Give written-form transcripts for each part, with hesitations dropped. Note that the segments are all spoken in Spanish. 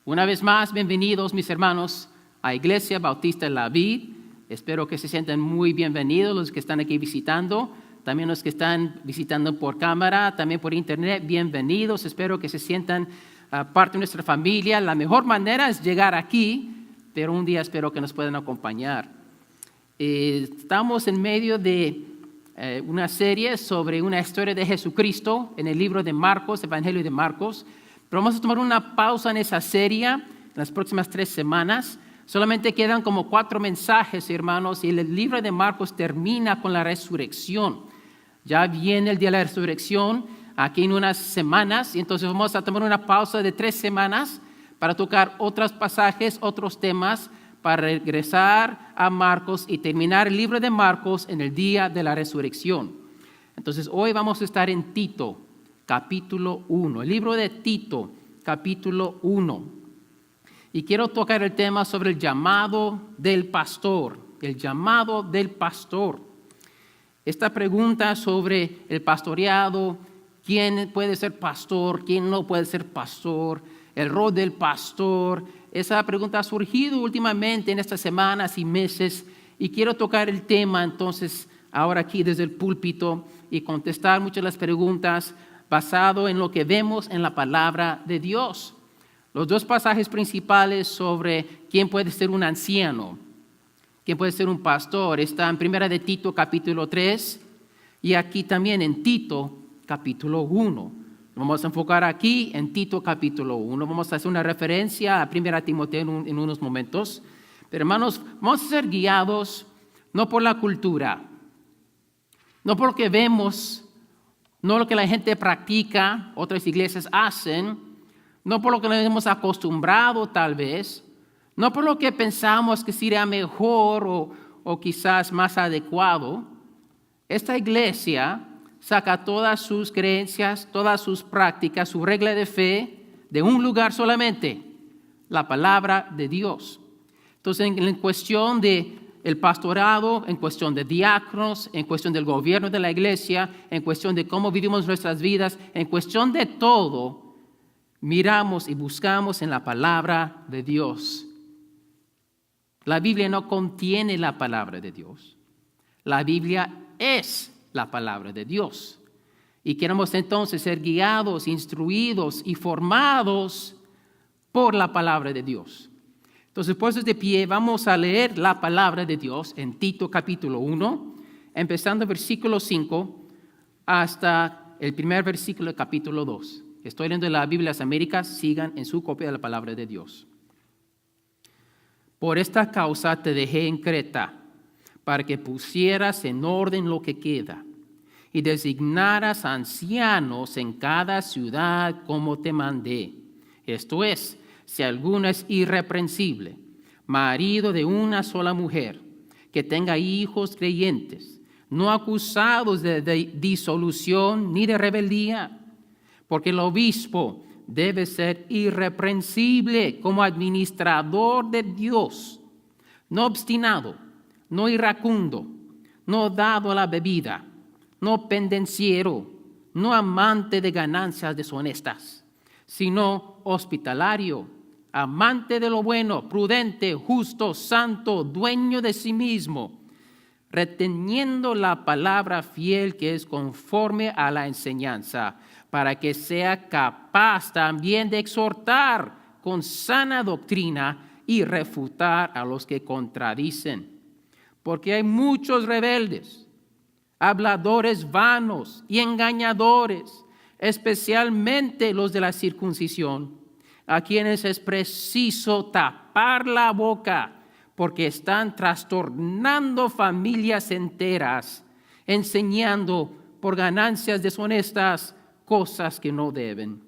Una vez más, bienvenidos mis hermanos a Iglesia Bautista La Vid. Espero que se sientan muy bienvenidos los que están aquí visitando. También los que están visitando por cámara, también por internet, bienvenidos. Espero que se sientan parte de nuestra familia. La mejor manera es llegar aquí, pero un día espero que nos puedan acompañar. Estamos en medio de una serie sobre una historia de Jesucristo en el libro de Marcos, Evangelio de Marcos. Pero vamos a tomar una pausa en esa serie en las próximas 3 semanas. Solamente quedan como 4 mensajes, hermanos, y el libro de Marcos termina con la resurrección. Ya viene el día de la resurrección aquí en unas semanas, y entonces vamos a tomar una pausa de 3 semanas para tocar otros pasajes, otros temas, para regresar a Marcos y terminar el libro de Marcos en el día de la resurrección. Entonces hoy vamos a estar en Tito, capítulo 1, el libro de Tito, capítulo 1. Y quiero tocar el tema sobre el llamado del pastor, el llamado del pastor. Esta pregunta sobre el pastoreado, quién puede ser pastor, quién no puede ser pastor, el rol del pastor, esa pregunta ha surgido últimamente en estas semanas y meses y quiero tocar el tema entonces ahora aquí desde el púlpito y contestar muchas de las preguntas basado en lo que vemos en la palabra de Dios. Los 2 pasajes principales sobre quién puede ser un anciano, quién puede ser un pastor, están en 1 de Tito capítulo 3 y aquí también en Tito capítulo 1. Vamos a enfocar aquí en Tito capítulo 1. Vamos a hacer una referencia a 1 Timoteo en unos momentos. Pero hermanos, vamos a ser guiados no por la cultura, no por lo que vemos, no lo que la gente practica, otras iglesias hacen, no por lo que nos hemos acostumbrado tal vez, no por lo que pensamos que sería mejor o quizás más adecuado. Esta iglesia saca todas sus creencias, todas sus prácticas, su regla de fe de un lugar solamente, la palabra de Dios. Entonces, en cuestión de el pastorado, en cuestión de diáconos, en cuestión del gobierno de la iglesia, en cuestión de cómo vivimos nuestras vidas, en cuestión de todo, miramos y buscamos en la palabra de Dios. La Biblia no contiene la palabra de Dios. La Biblia es la palabra de Dios. Y queremos entonces ser guiados, instruidos y formados por la palabra de Dios. Entonces, puestos de pie, vamos a leer la palabra de Dios en Tito capítulo 1, empezando versículo 5 hasta el primer versículo del capítulo 2. Estoy leyendo de la Biblia de las Américas, sigan en su copia de la palabra de Dios. Por esta causa te dejé en Creta, para que pusieras en orden lo que queda y designaras ancianos en cada ciudad como te mandé. Esto es, si alguno es irreprensible, marido de una sola mujer, que tenga hijos creyentes, no acusados de disolución ni de rebeldía, porque el obispo debe ser irreprensible como administrador de Dios, no obstinado, no iracundo, no dado a la bebida, no pendenciero, no amante de ganancias deshonestas, sino hospitalario, amante de lo bueno, prudente, justo, santo, dueño de sí mismo, reteniendo la palabra fiel que es conforme a la enseñanza, para que sea capaz también de exhortar con sana doctrina y refutar a los que contradicen. Porque hay muchos rebeldes, habladores vanos y engañadores, especialmente los de la circuncisión, a quienes es preciso tapar la boca, porque están trastornando familias enteras, enseñando por ganancias deshonestas cosas que no deben.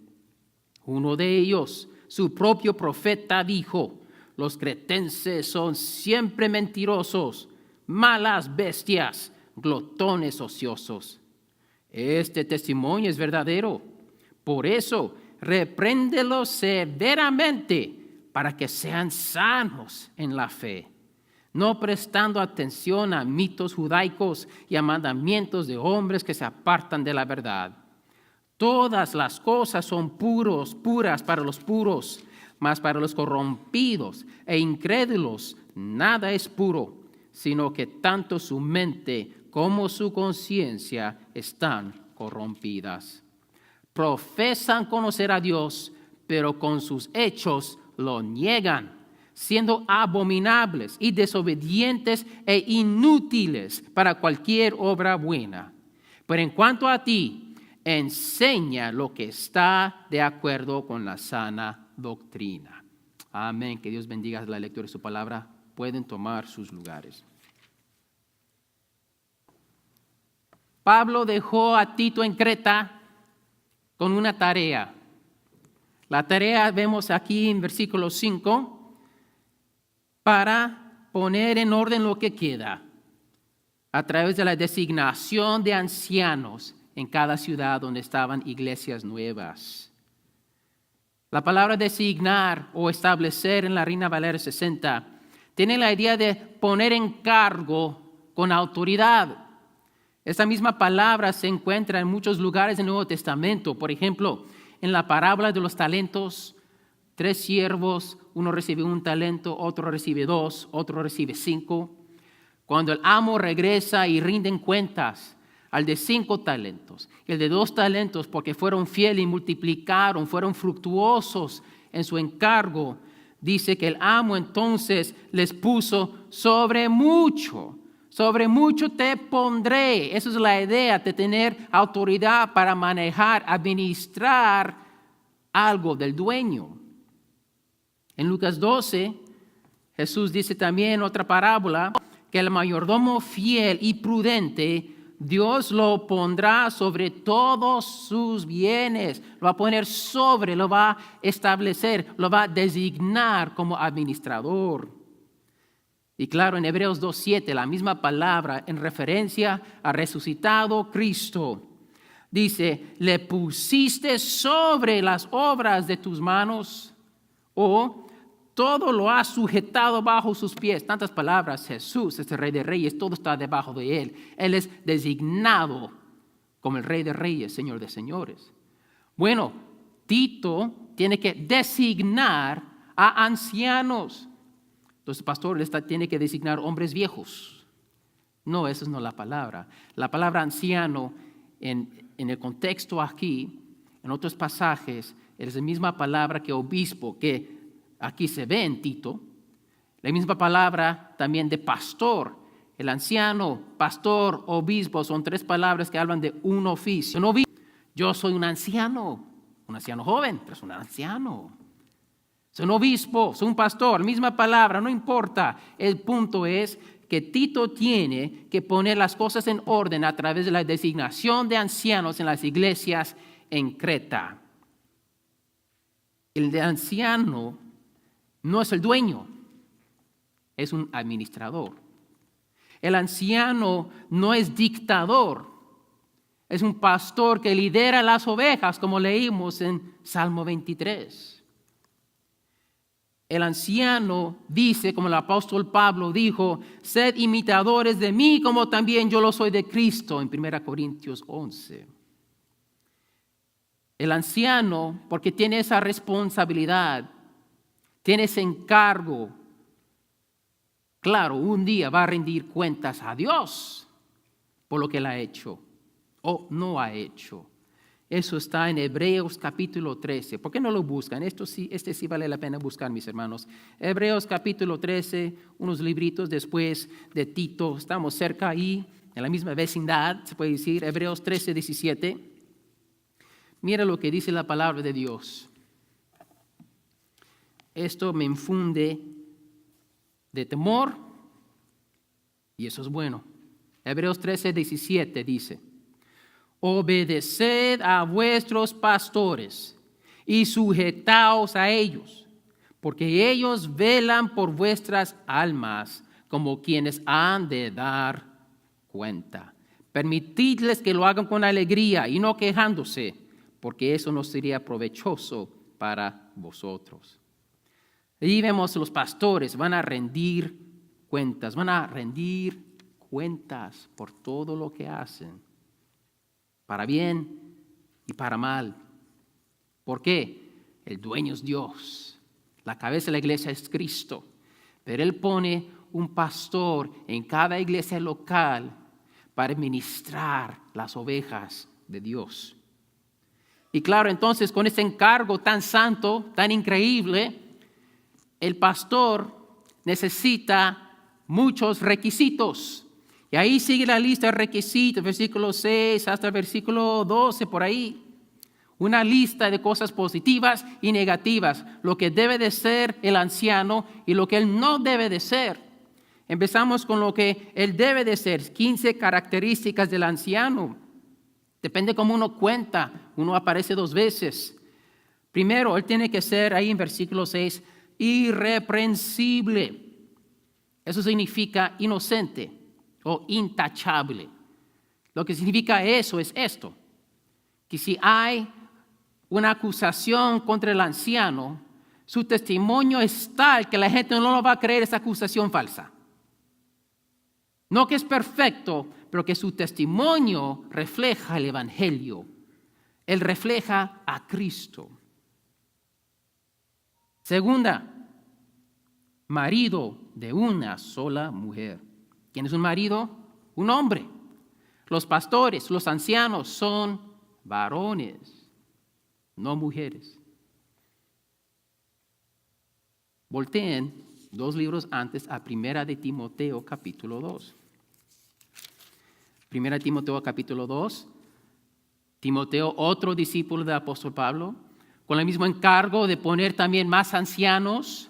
Uno de ellos, su propio profeta, dijo: los cretenses son siempre mentirosos, malas bestias, glotones ociosos. Este testimonio es verdadero. Por eso, repréndelos severamente para que sean sanos en la fe, no prestando atención a mitos judaicos y a mandamientos de hombres que se apartan de la verdad. Todas las cosas son puras para los puros, Mas para los corrompidos e incrédulos nada es puro, sino que tanto su mente como su conciencia están corrompidas. Profesan conocer a Dios, pero con sus hechos lo niegan, siendo abominables y desobedientes e inútiles para cualquier obra buena. Pero en cuanto a ti, enseña lo que está de acuerdo con la sana doctrina. Amén. Que Dios bendiga la lectura de su palabra. Pueden tomar sus lugares. Pablo dejó a Tito en Creta con una tarea. La tarea vemos aquí en versículo 5, para poner en orden lo que queda a través de la designación de ancianos en cada ciudad donde estaban iglesias nuevas. La palabra designar o establecer en la Reina Valera 60 tiene la idea de poner en cargo con autoridad. Esta misma palabra se encuentra en muchos lugares del Nuevo Testamento. Por ejemplo, en la parábola de los talentos, 3 siervos, uno recibe 1 talento, otro recibe 2, otro recibe 5. Cuando el amo regresa y rinden cuentas al de 5 talentos, el de 2 talentos, porque fueron fieles y multiplicaron, fueron fructuosos en su encargo, dice que el amo entonces les puso sobre mucho te pondré. Esa es la idea de tener autoridad para manejar, administrar algo del dueño. En Lucas 12, Jesús dice también en otra parábola que el mayordomo fiel y prudente, Dios lo pondrá sobre todos sus bienes. Lo va a poner sobre, lo va a establecer, lo va a designar como administrador. Y claro, en Hebreos 2:7, la misma palabra en referencia al resucitado Cristo. Dice, le pusiste sobre las obras de tus manos, o todo lo has sujetado bajo sus pies. Tantas palabras, Jesús es el Rey de Reyes, todo está debajo de Él. Él es designado como el Rey de Reyes, Señor de Señores. Bueno, Tito tiene que designar a ancianos. Entonces el pastor tiene que designar hombres viejos. No, esa no es la palabra. La palabra anciano en el contexto aquí, en otros pasajes, es la misma palabra que obispo, que aquí se ve en Tito. La misma palabra también de pastor. El anciano, pastor, obispo, son 3 palabras que hablan de un oficio. Yo soy un anciano joven, pero es un anciano. Soy un obispo, soy un pastor, misma palabra, no importa. El punto es que Tito tiene que poner las cosas en orden a través de la designación de ancianos en las iglesias en Creta. El de anciano no es el dueño, es un administrador. El anciano no es dictador, es un pastor que lidera las ovejas, como leímos en Salmo 23. El anciano dice, como el apóstol Pablo dijo, sed imitadores de mí como también yo lo soy de Cristo, en 1 Corintios 11. El anciano, porque tiene esa responsabilidad, tiene ese encargo, claro, un día va a rendir cuentas a Dios por lo que él ha hecho o no ha hecho. Eso está en Hebreos capítulo 13. ¿Por qué no lo buscan? Este sí vale la pena buscar, mis hermanos. Hebreos capítulo 13, unos libritos después de Tito. Estamos cerca ahí, en la misma vecindad, se puede decir. Hebreos 13, 17. Mira lo que dice la palabra de Dios. Esto me infunde de temor y eso es bueno. Hebreos 13, 17 dice: obedeced a vuestros pastores y sujetaos a ellos, porque ellos velan por vuestras almas como quienes han de dar cuenta. Permitidles que lo hagan con alegría y no quejándose, porque eso no sería provechoso para vosotros. Allí vemos los pastores van a rendir cuentas por todo lo que hacen, para bien y para mal. ¿Por qué? El dueño es Dios. La cabeza de la iglesia es Cristo, pero Él pone un pastor en cada iglesia local para administrar las ovejas de Dios. Y claro, entonces con ese encargo tan santo, tan increíble, el pastor necesita muchos requisitos. Y ahí sigue la lista de requisitos, versículo 6 hasta el versículo 12, por ahí. Una lista de cosas positivas y negativas, lo que debe de ser el anciano y lo que él no debe de ser. Empezamos con lo que él debe de ser, 15 características del anciano. Depende cómo uno cuenta, uno aparece 2 veces. Primero, él tiene que ser, ahí en versículo 6, irreprensible. Eso significa inocente o intachable. Lo que significa eso es esto, que si hay una acusación contra el anciano, su testimonio es tal que la gente no lo va a creer esa acusación falsa. No que es perfecto, pero que su testimonio refleja el evangelio. Él refleja a Cristo. Segunda, marido de una sola mujer. ¿Quién es un marido? Un hombre. Los pastores, los ancianos son varones, no mujeres. Volteen 2 libros antes a 1 de Timoteo capítulo 2. 1 Timoteo capítulo 2. Timoteo, otro discípulo del apóstol Pablo, con el mismo encargo de poner también más ancianos.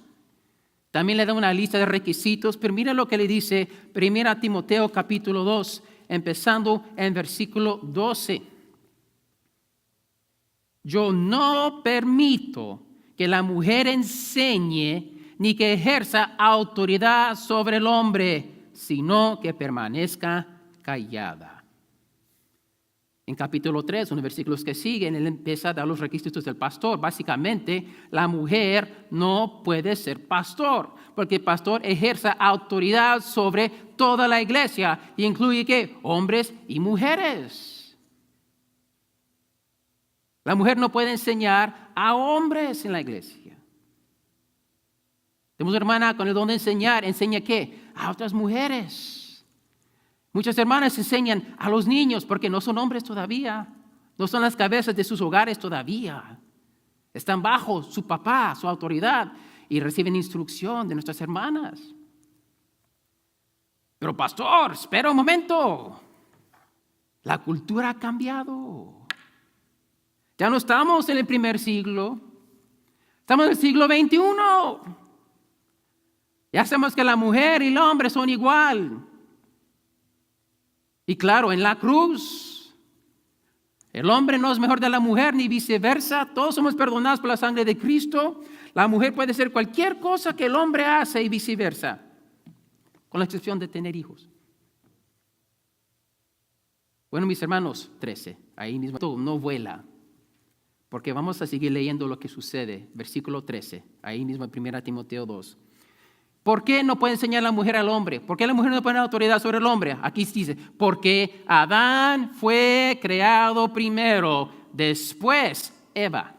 También le da una lista de requisitos, pero mira lo que le dice 1 Timoteo capítulo 2, empezando en versículo 12. Yo no permito que la mujer enseñe ni que ejerza autoridad sobre el hombre, sino que permanezca callada. En capítulo 3, unos versículos que siguen, él empieza a dar los requisitos del pastor. Básicamente, la mujer no puede ser pastor, porque el pastor ejerza autoridad sobre toda la iglesia, y incluye ¿qué? Hombres y mujeres. La mujer no puede enseñar a hombres en la iglesia. Tenemos una hermana con el don de enseñar. ¿Enseña qué? A otras mujeres. Muchas hermanas enseñan a los niños porque no son hombres todavía. No son las cabezas de sus hogares todavía. Están bajo su papá, su autoridad, y reciben instrucción de nuestras hermanas. Pero pastor, espera un momento. La cultura ha cambiado. Ya no estamos en el primer siglo. Estamos en el siglo XXI. Ya sabemos que la mujer y el hombre son igual. Y claro, en la cruz, el hombre no es mejor de la mujer ni viceversa. Todos somos perdonados por la sangre de Cristo. La mujer puede hacer cualquier cosa que el hombre hace y viceversa, con la excepción de tener hijos. Bueno, mis hermanos, 13, ahí mismo, todo, no vuela, porque vamos a seguir leyendo lo que sucede. Versículo 13, ahí mismo en 1 Timoteo 2. ¿Por qué no puede enseñar la mujer al hombre? ¿Por qué la mujer no puede tener autoridad sobre el hombre? Aquí dice, porque Adán fue creado primero, después Eva.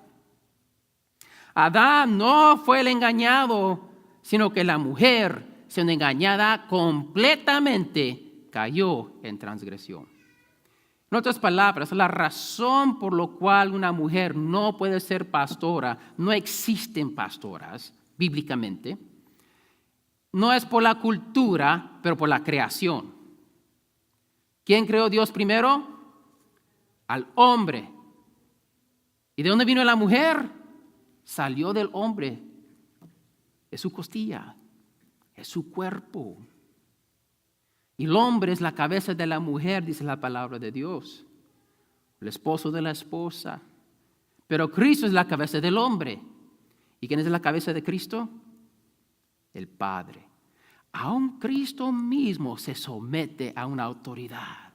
Adán no fue el engañado, sino que la mujer, siendo engañada completamente, cayó en transgresión. En otras palabras, la razón por la cual una mujer no puede ser pastora, no existen pastoras bíblicamente, no es por la cultura, pero por la creación. ¿Quién creó Dios primero? Al hombre. ¿Y de dónde vino la mujer? Salió del hombre. Es su costilla, es su cuerpo. Y el hombre es la cabeza de la mujer, dice la palabra de Dios. El esposo de la esposa. Pero Cristo es la cabeza del hombre. ¿Y quién es la cabeza de Cristo? El Padre. Aún Cristo mismo se somete a una autoridad.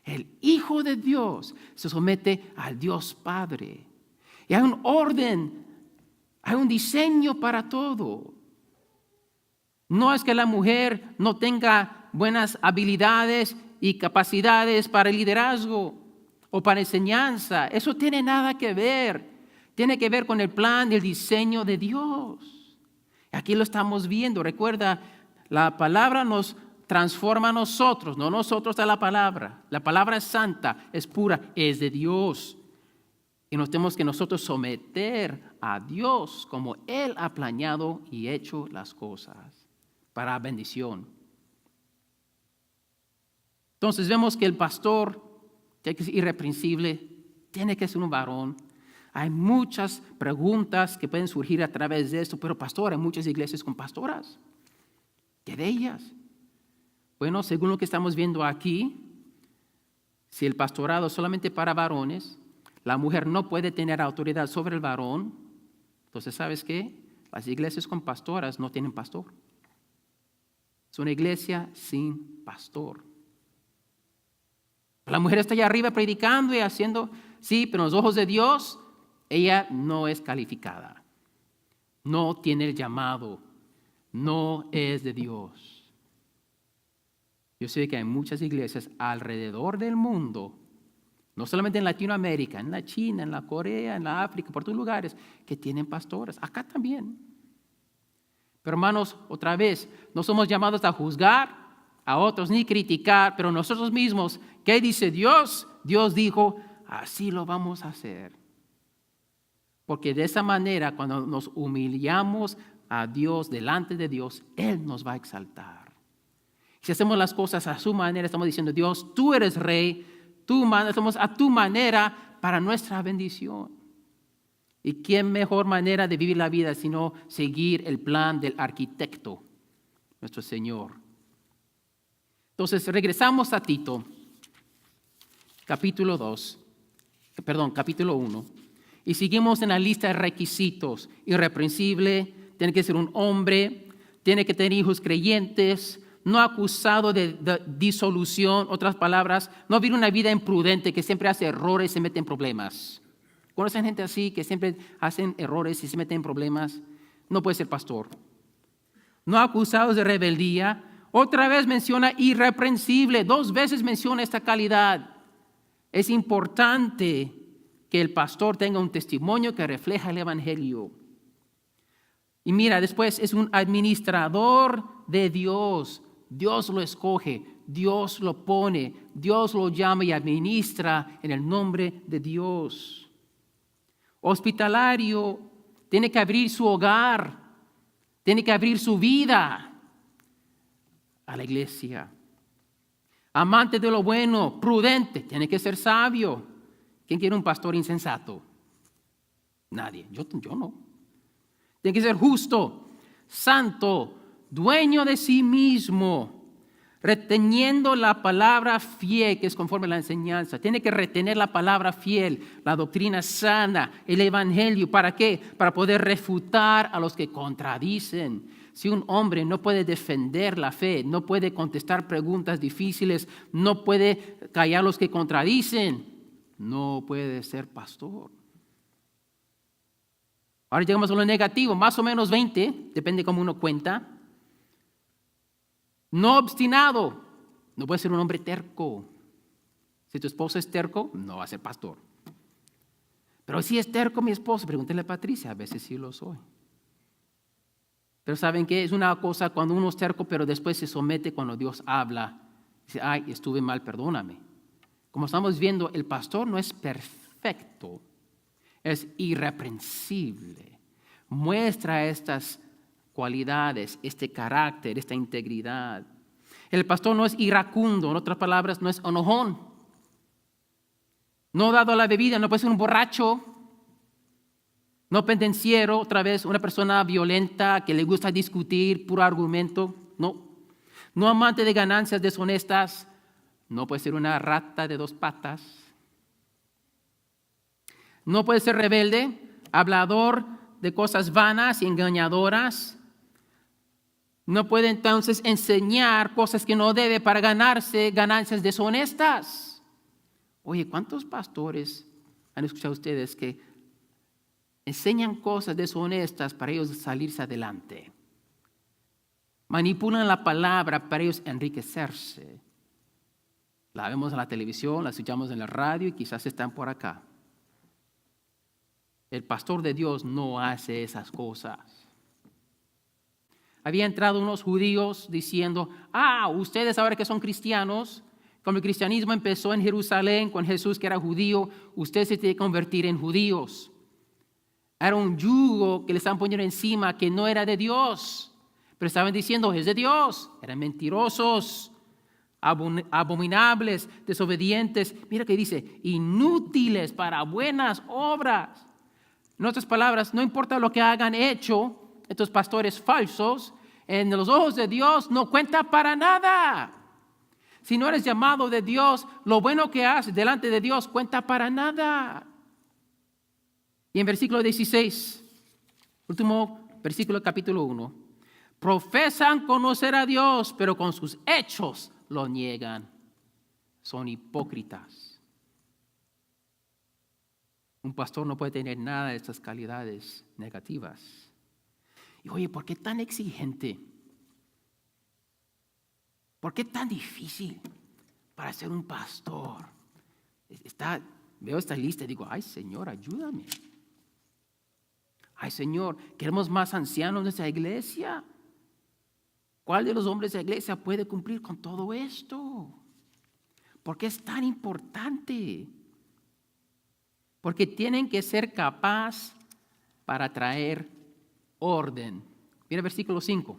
El Hijo de Dios se somete al Dios Padre. Y hay un orden, hay un diseño para todo. No es que la mujer no tenga buenas habilidades y capacidades para el liderazgo o para enseñanza. Eso tiene nada que ver. Tiene que ver con el plan y el diseño de Dios. Aquí lo estamos viendo. Recuerda, la palabra nos transforma a nosotros, no nosotros a la palabra. La palabra es santa, es pura, es de Dios. Y nos tenemos que nosotros someter a Dios como Él ha planeado y hecho las cosas para bendición. Entonces vemos que el pastor tiene que ser irreprensible, tiene que ser un varón. Hay muchas preguntas que pueden surgir a través de esto, pero pastor, hay muchas iglesias con pastoras. ¿Qué de ellas? Bueno, según lo que estamos viendo aquí, si el pastorado es solamente para varones, la mujer no puede tener autoridad sobre el varón, entonces, ¿sabes qué? Las iglesias con pastoras no tienen pastor. Es una iglesia sin pastor. La mujer está allá arriba predicando y haciendo, sí, pero en los ojos de Dios, ella no es calificada. No tiene el llamado. No es de Dios. Yo sé que hay muchas iglesias alrededor del mundo, no solamente en Latinoamérica, en la China, en la Corea, en la África, por todos lugares, que tienen pastores. Acá también. Pero hermanos, otra vez, no somos llamados a juzgar a otros ni criticar, pero nosotros mismos, ¿qué dice Dios? Dios dijo, así lo vamos a hacer. Porque de esa manera, cuando nos humillamos a Dios, delante de Dios, Él nos va a exaltar. Si hacemos las cosas a su manera, estamos diciendo, Dios, tú eres rey, tú mandas, estamos a tu manera para nuestra bendición. ¿Y qué mejor manera de vivir la vida sino seguir el plan del arquitecto, nuestro Señor? Entonces, regresamos a Tito, capítulo 1, y seguimos en la lista de requisitos. Irreprensible, tiene que ser un hombre, tiene que tener hijos creyentes, no acusado de disolución, otras palabras, no vivir una vida imprudente que siempre hace errores y se mete en problemas. ¿Conocen gente así que siempre hacen errores y se meten en problemas? No puede ser pastor. No acusados de rebeldía. Otra vez menciona irreprensible. 2 veces menciona esta calidad. Es importante que el pastor tenga un testimonio que refleja el evangelio. Y mira, después es un administrador de Dios. Dios lo escoge, Dios lo pone, Dios lo llama y administra en el nombre de Dios. Hospitalario, tiene que abrir su hogar, tiene que abrir su vida a la iglesia. Amante de lo bueno, prudente, tiene que ser sabio. ¿Quién quiere un pastor insensato? Nadie, yo no. Tiene que ser justo, santo, dueño de sí mismo, reteniendo la palabra fiel, que es conforme a la enseñanza. Tiene que retener la palabra fiel, la doctrina sana, el evangelio. ¿Para qué? Para poder refutar a los que contradicen. Si un hombre no puede defender la fe, no puede contestar preguntas difíciles, no puede callar a los que contradicen, no puede ser pastor. Ahora llegamos a lo negativo, más o menos 20, depende cómo uno cuenta. No obstinado, no puede ser un hombre terco. Si tu esposo es terco, no va a ser pastor. Pero si es terco mi esposo, pregúntele a Patricia, a veces sí lo soy. Pero ¿saben qué? Es una cosa cuando uno es terco, pero después se somete cuando Dios habla. Dice, ay, estuve mal, perdóname. Como estamos viendo, el pastor no es perfecto, es irreprensible. Muestra estas cualidades, este carácter, esta integridad. El pastor no es iracundo, en otras palabras, no es enojón. No dado a la bebida, no puede ser un borracho. No pendenciero, otra vez, una persona violenta que le gusta discutir, puro argumento. No. No amante de ganancias deshonestas. No puede ser una rata de 2 patas. No puede ser rebelde, hablador de cosas vanas y engañadoras. No puede entonces enseñar cosas que no debe para ganarse ganancias deshonestas. Oye, ¿cuántos pastores han escuchado ustedes que enseñan cosas deshonestas para ellos salirse adelante? Manipulan la palabra para ellos enriquecerse. La vemos en la televisión, la escuchamos en la radio y quizás están por acá. El pastor de Dios no hace esas cosas. había entrado unos judíos diciendo, ustedes ahora que son cristianos, como el cristianismo empezó en Jerusalén con Jesús que era judío, ustedes se tienen que convertir en judíos. Era un yugo que le estaban poniendo encima que no era de Dios, pero estaban diciendo, es de Dios. Eran mentirosos, abominables, desobedientes. Mira que dice, inútiles para buenas obras. En otras palabras, no importa lo que hagan hecho, estos pastores falsos, en los ojos de Dios no cuenta para nada. Si no eres llamado de Dios, lo bueno que haces delante de Dios cuenta para nada. Y en versículo 16, último versículo del capítulo 1, profesan conocer a Dios, pero con sus hechos lo niegan. Son hipócritas. Un pastor no puede tener nada de estas calidades negativas. Y oye, ¿por qué tan exigente? ¿Por qué tan difícil para ser un pastor? Veo esta lista y digo, ay Señor, ayúdame. Ay Señor, queremos más ancianos en nuestra iglesia. ¿Cuál de los hombres de la iglesia puede cumplir con todo esto? ¿Por qué es tan importante? Porque tienen que ser capaces para traer orden. Mira el versículo 5.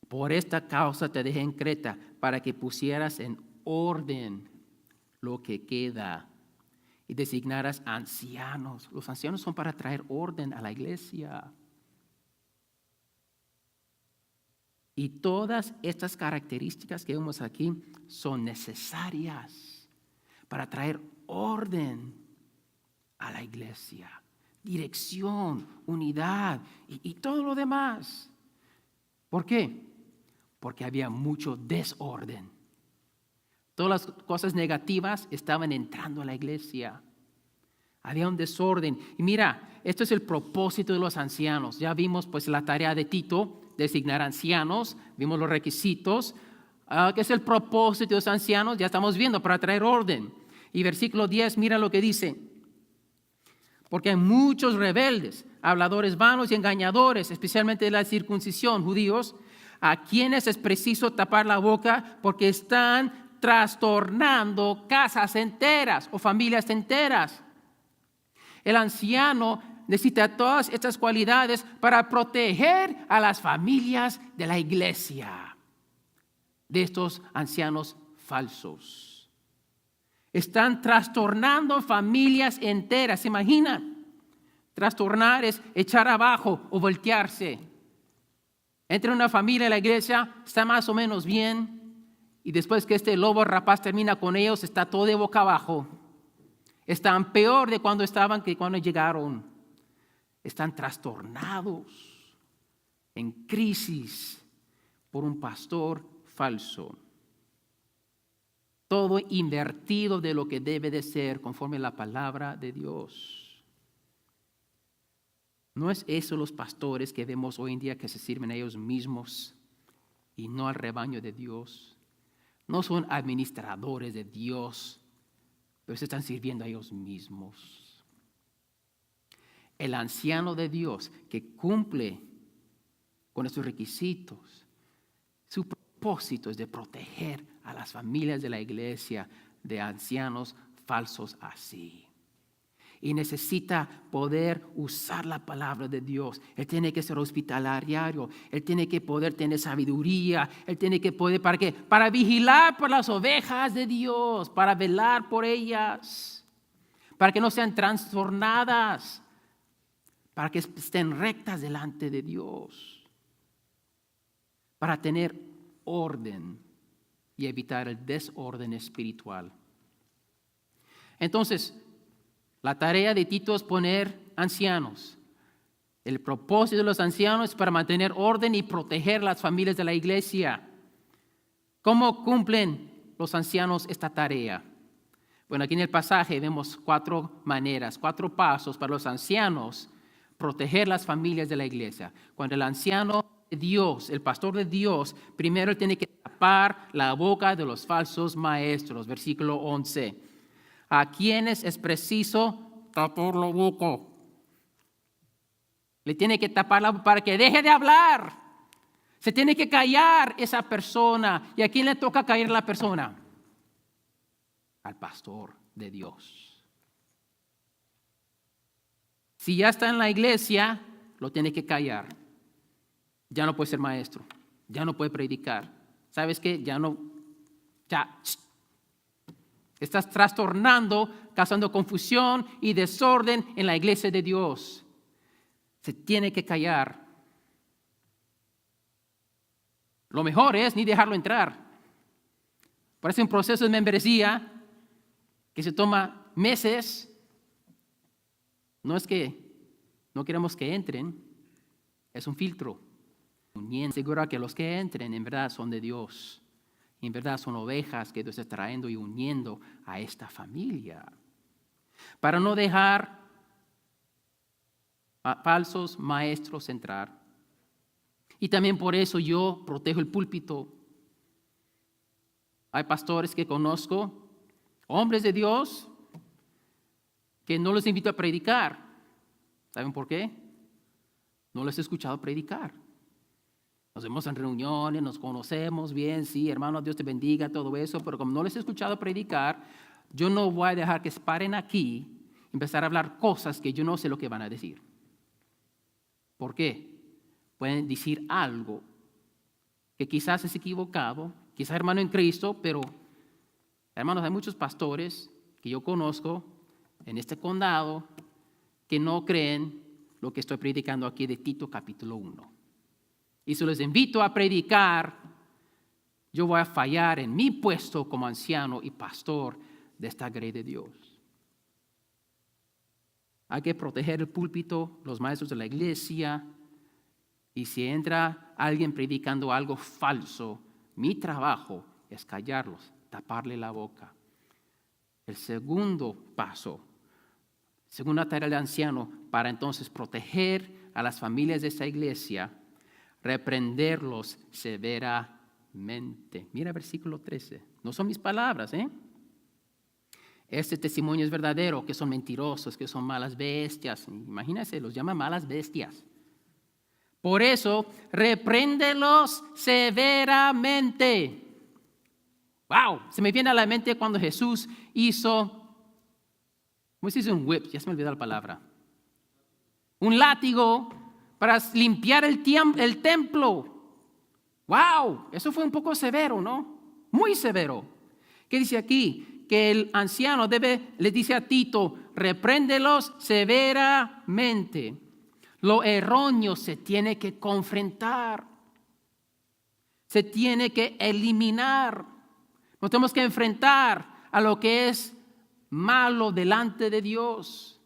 Por esta causa te dejé en Creta, para que pusieras en orden lo que queda y designaras ancianos. Los ancianos son para traer orden a la iglesia. Y todas estas características que vemos aquí son necesarias para traer orden a la iglesia. Dirección, unidad y todo lo demás. ¿Por qué? Porque había mucho desorden. Todas las cosas negativas estaban entrando a la iglesia. Había un desorden. Y mira, esto es el propósito de los ancianos. Ya vimos pues la tarea de Tito, designar ancianos. Vimos los requisitos. ¿Qué es el propósito de los ancianos? Ya estamos viendo, para traer orden. Y versículo 10, mira lo que dice. Porque hay muchos rebeldes, habladores vanos y engañadores, especialmente de la circuncisión, judíos, a quienes es preciso tapar la boca porque están trastornando casas enteras o familias enteras. El anciano necesita todas estas cualidades para proteger a las familias de la iglesia de estos ancianos falsos. Están trastornando familias enteras. ¿Se imaginan? Trastornar es echar abajo o voltearse. Entra una familia en la iglesia, está más o menos bien, y después que este lobo rapaz termina con ellos, está todo de boca abajo. Están peor de cuando estaban que cuando llegaron. Están trastornados, en crisis por un pastor falso. Todo invertido de lo que debe de ser conforme a la palabra de Dios. ¿No es eso los pastores que vemos hoy en día que se sirven a ellos mismos y no al rebaño de Dios? No son administradores de Dios, pero se están sirviendo a ellos mismos. El anciano de Dios que cumple con estos requisitos, su propósito es de proteger a las familias de la iglesia de ancianos falsos así. Y necesita poder usar la palabra de Dios. Él tiene que ser hospitalario. Él tiene que poder tener sabiduría. Él tiene que poder, ¿para qué? Para vigilar por las ovejas de Dios. Para velar por ellas. Para que no sean trastornadas. Para que estén rectas delante de Dios. Para tener orden y evitar el desorden espiritual. Entonces, la tarea de Tito es poner ancianos. El propósito de los ancianos es para mantener orden y proteger las familias de la iglesia. ¿Cómo cumplen los ancianos esta tarea? Bueno, aquí en el pasaje vemos 4 maneras, 4 pasos para los ancianos proteger las familias de la iglesia. Cuando el anciano de Dios, el pastor de Dios, primero tiene que tapar la boca de los falsos maestros. Versículo 11. A quienes es preciso tapar la boca. Le tiene que tapar la boca para que deje de hablar. Se tiene que callar esa persona. ¿Y a quién le toca callar la persona? Al pastor de Dios. Si ya está en la iglesia, lo tiene que callar. Ya no puede ser maestro. Ya no puede predicar. ¿Sabes qué? Ya. Estás trastornando, causando confusión y desorden en la iglesia de Dios. Se tiene que callar. Lo mejor es ni dejarlo entrar. Parece un proceso de membresía que se toma meses. No es que no queremos que entren, es un filtro. Seguro que los que entren en verdad son de Dios. En verdad son ovejas que Dios está trayendo y uniendo a esta familia. Para no dejar a falsos maestros entrar. Y también por eso yo protejo el púlpito. Hay pastores que conozco, hombres de Dios, que no los invito a predicar. ¿Saben por qué? No les he escuchado predicar. Nos vemos en reuniones, nos conocemos bien, sí, hermano, Dios te bendiga, todo eso, pero como no les he escuchado predicar, yo no voy a dejar que se paren aquí y empezar a hablar cosas que yo no sé lo que van a decir. ¿Por qué? Pueden decir algo que quizás es equivocado, quizás hermano en Cristo, pero hermanos, hay muchos pastores que yo conozco en este condado que no creen lo que estoy predicando aquí de Tito capítulo 1. Y si les invito a predicar, yo voy a fallar en mi puesto como anciano y pastor de esta grey de Dios. Hay que proteger el púlpito, los maestros de la iglesia. Y si entra alguien predicando algo falso, mi trabajo es callarlos, taparle la boca. El segundo paso, segunda tarea del anciano, para entonces proteger a las familias de esta iglesia, reprenderlos severamente. Mira versículo 13. No son mis palabras, ¿eh? Este testimonio es verdadero, que son mentirosos, que son malas bestias. Imagínense, los llama malas bestias. Por eso, repréndelos severamente. Wow, se me viene a la mente cuando Jesús hizo, ¿cómo se dice un whip? Ya se me olvidó la palabra. Un látigo para limpiar el templo. Wow, eso fue un poco severo, ¿no? Muy severo. ¿Qué dice aquí? Que el anciano le dice a Tito, repréndelos severamente. Lo erróneo se tiene que confrontar. Se tiene que eliminar. Nos tenemos que enfrentar a lo que es malo delante de Dios.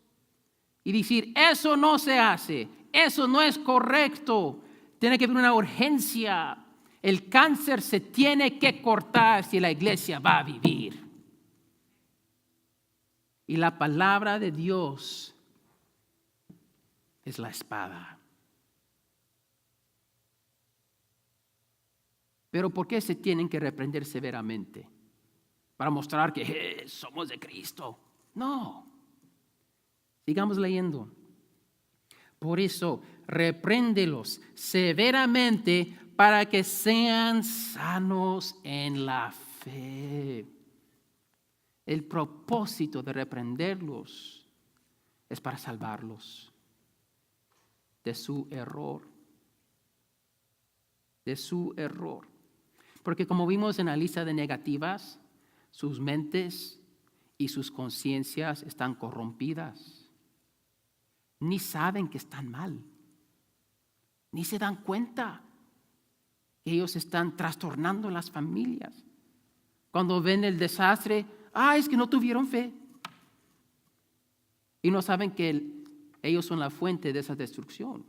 Y decir, eso no se hace. Eso no es correcto. Tiene que haber una urgencia. El cáncer se tiene que cortar si la iglesia va a vivir. Y la palabra de Dios es la espada. Pero ¿por qué se tienen que reprender severamente? Para mostrar que somos de Cristo. No. Sigamos leyendo. Por eso, repréndelos severamente para que sean sanos en la fe. El propósito de reprenderlos es para salvarlos de su error. De su error. Porque como vimos en la lista de negativas, sus mentes y sus conciencias están corrompidas. Ni saben que están mal. Ni se dan cuenta que ellos están trastornando las familias. Cuando ven el desastre, es que no tuvieron fe. Y no saben que ellos son la fuente de esa destrucción.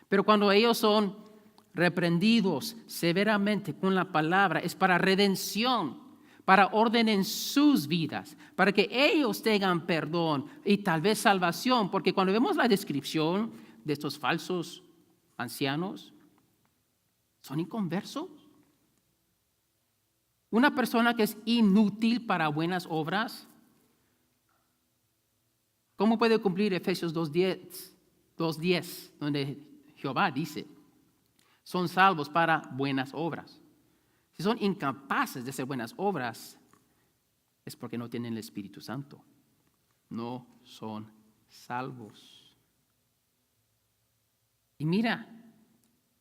Pero cuando ellos son reprendidos severamente con la palabra, es para redención, para orden en sus vidas, para que ellos tengan perdón y tal vez salvación. Porque cuando vemos la descripción de estos falsos ancianos, son inconversos. Una persona que es inútil para buenas obras, ¿cómo puede cumplir Efesios 2:10? 2:10, donde Jehová dice, son salvos para buenas obras. Si son incapaces de hacer buenas obras, es porque no tienen el Espíritu Santo. No son salvos. Y mira,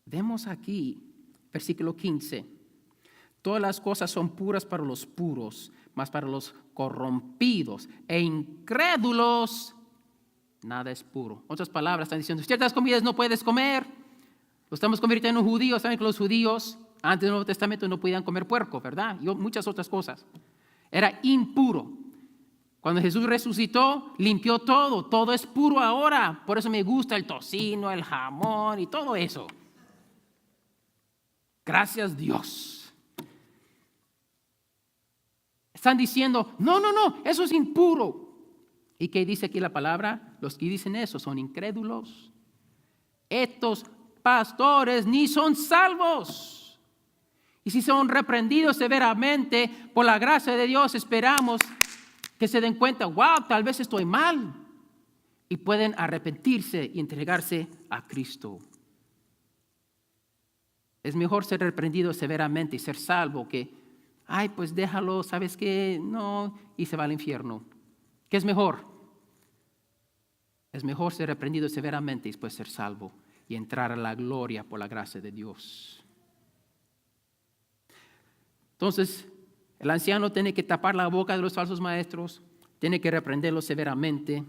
vemos aquí, versículo 15, todas las cosas son puras para los puros, mas para los corrompidos e incrédulos nada es puro. Otras palabras están diciendo, ciertas comidas no puedes comer. Lo estamos convirtiendo en judíos. Saben que los judíos antes del Nuevo Testamento no podían comer puerco, ¿verdad? Y muchas otras cosas. Era impuro. Cuando Jesús resucitó, limpió todo. Todo es puro ahora. Por eso me gusta el tocino, el jamón y todo eso. Gracias Dios. Están diciendo, no, eso es impuro. ¿Y qué dice aquí la palabra? Los que dicen eso son incrédulos. Estos pastores ni son salvos. Y si son reprendidos severamente por la gracia de Dios, esperamos que se den cuenta, wow, tal vez estoy mal. Y pueden arrepentirse y entregarse a Cristo. Es mejor ser reprendido severamente y ser salvo que, ay, pues déjalo, ¿sabes qué? No, y se va al infierno. ¿Qué es mejor? Es mejor ser reprendido severamente y después ser salvo y entrar a la gloria por la gracia de Dios. Entonces, el anciano tiene que tapar la boca de los falsos maestros, tiene que reprenderlos severamente.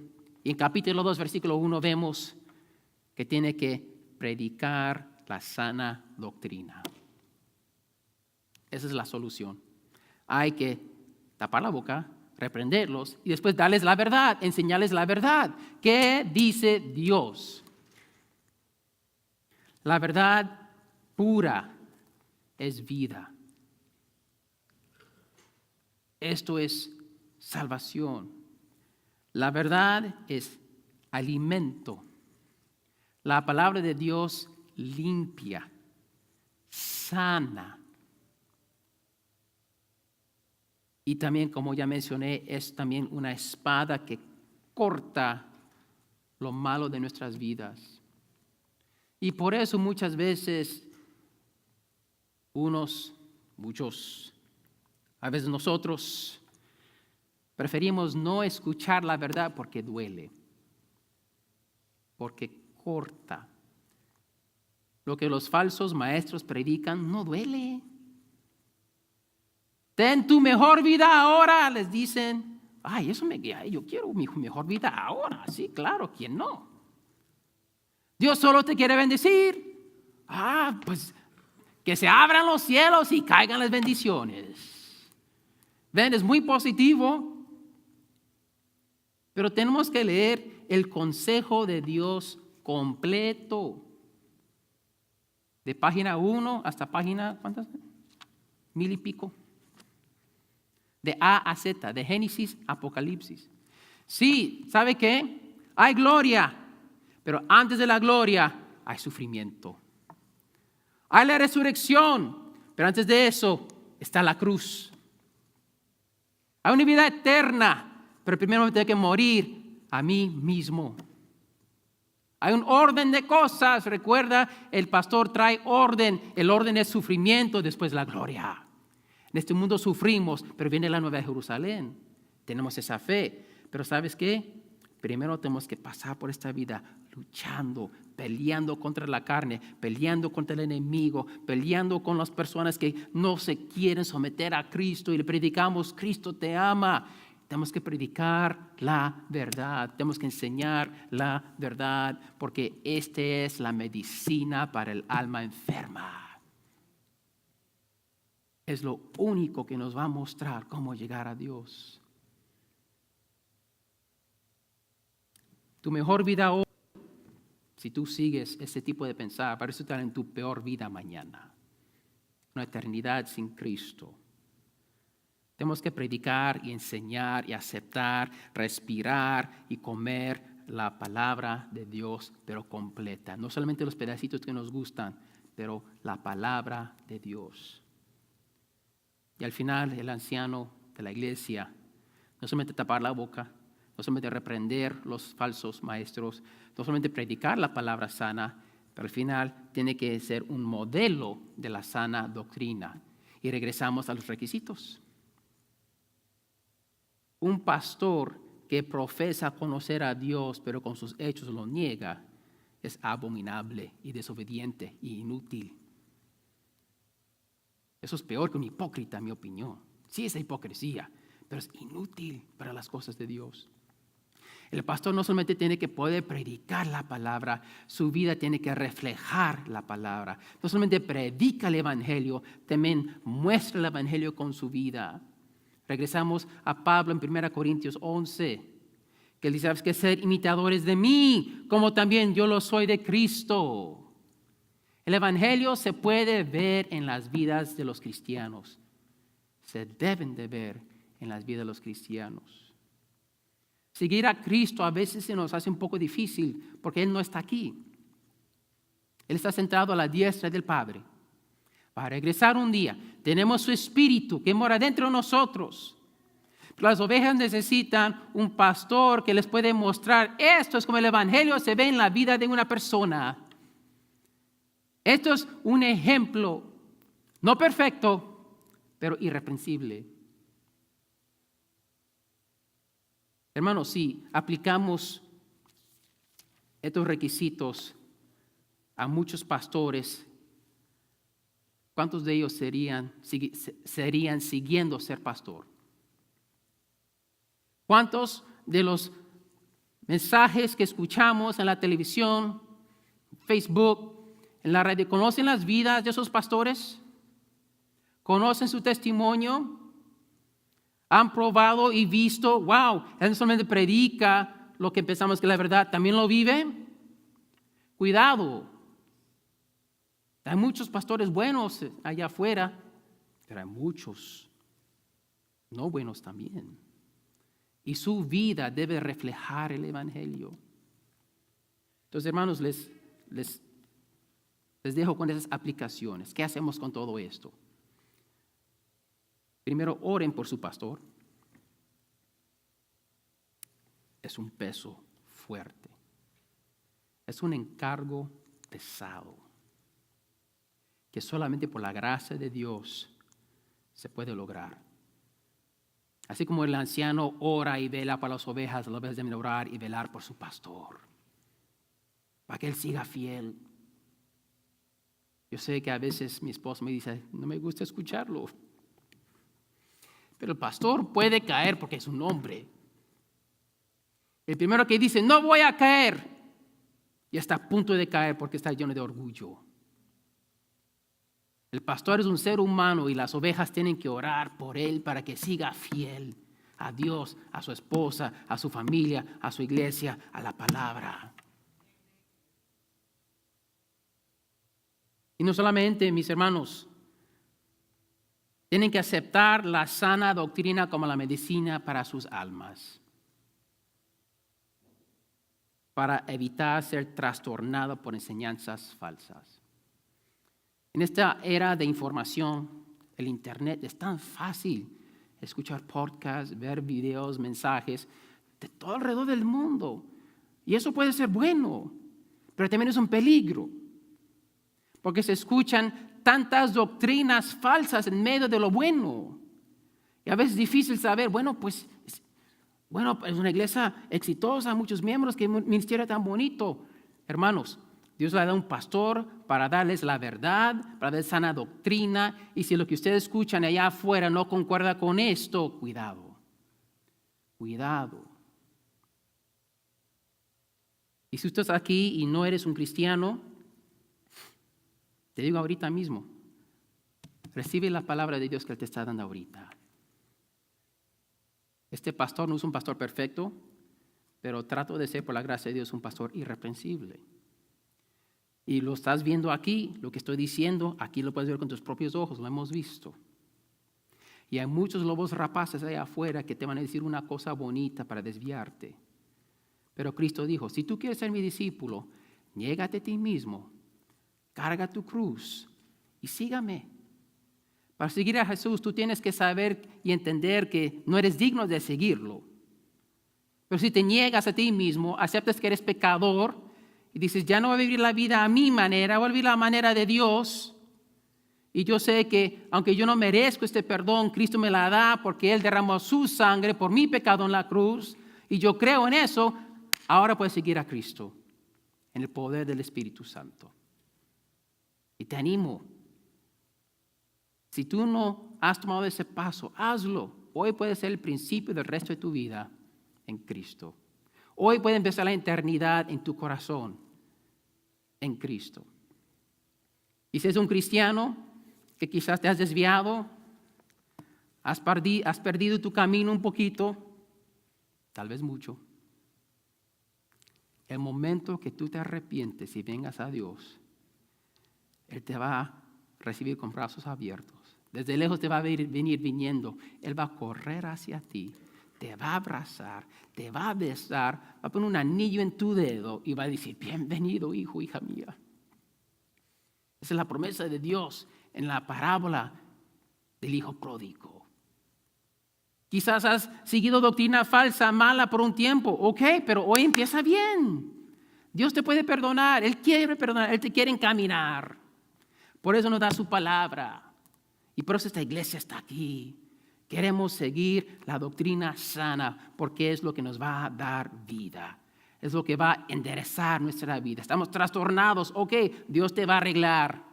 Y en capítulo 2, versículo 1 vemos que tiene que predicar la sana doctrina. Esa es la solución. Hay que tapar la boca, reprenderlos y después darles la verdad, enseñarles la verdad. ¿Qué dice Dios? La verdad pura es vida. Esto es salvación. La verdad es alimento. La palabra de Dios limpia, sana. Y también, como ya mencioné, es también una espada que corta lo malo de nuestras vidas. Y por eso muchas veces muchos, a veces nosotros preferimos no escuchar la verdad porque duele, porque corta. Lo que los falsos maestros predican no duele. Ten tu mejor vida ahora, les dicen. Ay, yo quiero mi mejor vida ahora. Sí, claro, ¿quién no? Dios solo te quiere bendecir. Pues que se abran los cielos y caigan las bendiciones. Ven, es muy positivo. Pero tenemos que leer el consejo de Dios completo. De página 1 hasta página, ¿cuántas? 1000 y pico. De A a Z, de Génesis a Apocalipsis. Sí, ¿sabe qué? Hay gloria, pero antes de la gloria hay sufrimiento. Hay la resurrección, pero antes de eso está la cruz. Hay una vida eterna, pero primero me tengo que morir a mí mismo. Hay un orden de cosas, recuerda, el pastor trae orden. El orden es sufrimiento, después la gloria. En este mundo sufrimos, pero viene la nueva Jerusalén. Tenemos esa fe. Pero ¿sabes qué? Primero tenemos que pasar por esta vida luchando, peleando contra la carne, peleando contra el enemigo, peleando con las personas que no se quieren someter a Cristo y le predicamos, Cristo te ama. Tenemos que predicar la verdad, tenemos que enseñar la verdad, porque esta es la medicina para el alma enferma. Es lo único que nos va a mostrar cómo llegar a Dios. Tu mejor vida hoy, si tú sigues ese tipo de pensar, parece estar en tu peor vida mañana. Una eternidad sin Cristo. Tenemos que predicar y enseñar y aceptar, respirar y comer la palabra de Dios, pero completa. No solamente los pedacitos que nos gustan, pero la palabra de Dios. Y al final el anciano de la iglesia no solamente tapar la boca, no solamente reprender los falsos maestros, no solamente predicar la palabra sana, pero al final tiene que ser un modelo de la sana doctrina. Y regresamos a los requisitos. Un pastor que profesa conocer a Dios, pero con sus hechos lo niega, es abominable y desobediente y inútil. Eso es peor que un hipócrita, en mi opinión. Sí es hipocresía, pero es inútil para las cosas de Dios. El pastor no solamente tiene que poder predicar la palabra, su vida tiene que reflejar la palabra. No solamente predica el evangelio, también muestra el evangelio con su vida. Regresamos a Pablo en 1 Corintios 11, que él dice, ¿sabes qué? Ser imitadores de mí, como también yo lo soy de Cristo. El evangelio se puede ver en las vidas de los cristianos. Se deben de ver en las vidas de los cristianos. Seguir a Cristo a veces se nos hace un poco difícil porque Él no está aquí. Él está sentado a la diestra del Padre. Va a regresar un día. Tenemos su Espíritu que mora dentro de nosotros. Las ovejas necesitan un pastor que les puede mostrar. Esto es como el evangelio se ve en la vida de una persona. Esto es un ejemplo, no perfecto, pero irreprensible. Hermanos, si aplicamos estos requisitos a muchos pastores, ¿cuántos de ellos serían siguiendo ser pastor? ¿Cuántos de los mensajes que escuchamos en la televisión, Facebook, en la radio, conocen las vidas de esos pastores? ¿Conocen su testimonio? ¿Han probado y visto? Wow, él no solamente predica lo que pensamos que es la verdad, ¿también lo vive? Cuidado. Hay muchos pastores buenos allá afuera, pero hay muchos no buenos también. Y su vida debe reflejar el evangelio. Entonces, hermanos, les dejo con esas aplicaciones. ¿Qué hacemos con todo esto? Primero, oren por su pastor. Es un peso fuerte. Es un encargo pesado que solamente por la gracia de Dios se puede lograr. Así como el anciano ora y vela por las ovejas deben orar y velar por su pastor, para que él siga fiel. Yo sé que a veces mi esposo me dice, no me gusta escucharlo. Pero el pastor puede caer porque es un hombre. El primero que dice, no voy a caer, y está a punto de caer porque está lleno de orgullo. El pastor es un ser humano y las ovejas tienen que orar por él para que siga fiel a Dios, a su esposa, a su familia, a su iglesia, a la palabra. Y no solamente, mis hermanos, tienen que aceptar la sana doctrina como la medicina para sus almas, para evitar ser trastornado por enseñanzas falsas. En esta era de información, el internet, es tan fácil escuchar podcasts, ver videos, mensajes de todo alrededor del mundo. Y eso puede ser bueno, pero también es un peligro, porque se escuchan tantas doctrinas falsas en medio de lo bueno. Y a veces es difícil saber, pues es una iglesia exitosa, muchos miembros, que ministerio tan bonito. Hermanos, Dios le da un pastor para darles la verdad, para darles sana doctrina. Y si lo que ustedes escuchan allá afuera no concuerda con esto, cuidado. Cuidado. Y si tú estás aquí y no eres un cristiano, te digo ahorita mismo, recibe la palabra de Dios que Él te está dando ahorita. Este pastor no es un pastor perfecto, pero trato de ser, por la gracia de Dios, un pastor irreprensible. Y lo estás viendo aquí, lo que estoy diciendo, aquí lo puedes ver con tus propios ojos, lo hemos visto. Y hay muchos lobos rapaces allá afuera que te van a decir una cosa bonita para desviarte. Pero Cristo dijo, si tú quieres ser mi discípulo, niégate a ti mismo, carga tu cruz y sígame. Para seguir a Jesús, tú tienes que saber y entender que no eres digno de seguirlo. Pero si te niegas a ti mismo, aceptas que eres pecador y dices, ya no voy a vivir la vida a mi manera, voy a vivir la manera de Dios. Y yo sé que aunque yo no merezco este perdón, Cristo me la da porque Él derramó su sangre por mi pecado en la cruz. Y yo creo en eso, ahora puedes seguir a Cristo en el poder del Espíritu Santo. Y te animo. Si tú no has tomado ese paso, hazlo. Hoy puede ser el principio del resto de tu vida en Cristo. Hoy puede empezar la eternidad en tu corazón en Cristo. Y si eres un cristiano que quizás te has desviado, has perdido tu camino un poquito, tal vez mucho. El momento que tú te arrepientes y vengas a Dios, Él te va a recibir con brazos abiertos. Desde lejos te va a venir viniendo. Él va a correr hacia ti, te va a abrazar, te va a besar, va a poner un anillo en tu dedo y va a decir, bienvenido hijo, hija mía. Esa es la promesa de Dios en la parábola del hijo pródigo. Quizás has seguido doctrina falsa, mala por un tiempo. Ok, pero hoy empieza bien. Dios te puede perdonar. Él quiere perdonar. Él te quiere encaminar. Por eso nos da su palabra. Y por eso esta iglesia está aquí. Queremos seguir la doctrina sana porque es lo que nos va a dar vida. Es lo que va a enderezar nuestra vida. Estamos trastornados. Ok, Dios te va a arreglar.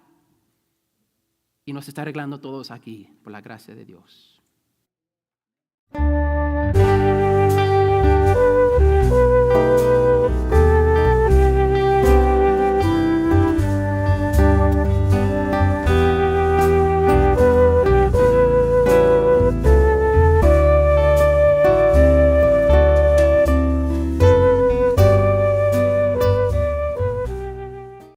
Y nos está arreglando todos aquí por la gracia de Dios.